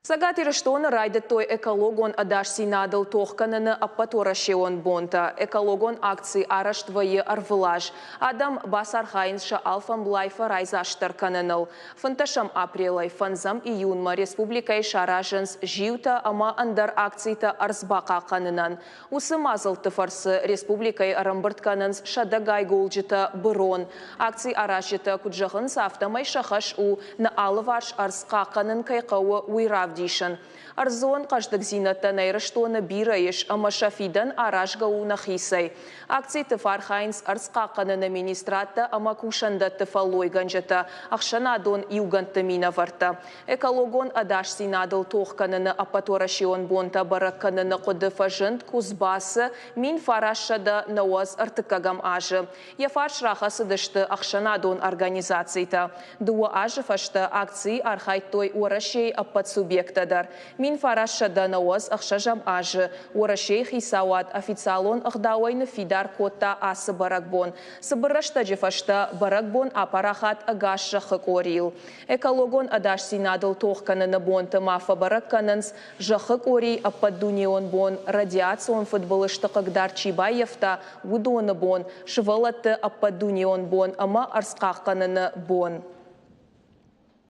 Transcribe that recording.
Сагатир штон райдет той экологон адаш синадыл тохкананы аппаторашеон бонта. Экологон акции араштвае арвылаж. Адам басархайнша алфам блайфа райзаштар кананыл. Фанташам апрелай фанзам июнма республикай шараженс живта ама андар акцийта арзбака кананан. Усымазыл тыфарсы республикай арамбырткананс шадагай голжита бұрон. Акций арашита куджахын сафтамай шахаш у на алываш арзқа канан кайқауы уйрав дишан. Арзон каждак зината найраштона бираеш, ама шафидан аражга у нахисай. Акций тыфархайнс арскакана на министрата, ама кушанда тыфалой ганжата, ахшанадон югантамина варта. Экологон адаш синадыл тохкана на апаторашион бонта бараккана на кодыфажент кузбасы, мин фарашада науаз артыкагам ажы. Яфарш рахасы дышты ахшанадон организацийта. Дуа ажы фашта акций архайтой урашей аппатсубъектадар. Мин фарашада науаз ахшажам ажы. Урашей хисауат официалон ахдауайны фидар кота асы баракбон. Сыбырашта жефашта баракбон апарахат агаш жахык орил. Экологон адаш синадыл тохканы на бонты мафа баракканынс жахык ори аппадунион бон радиацион футболышты кагдар Чибаевта гудоны бон шывалатты аппадунион бон ама арскаққаныны бон.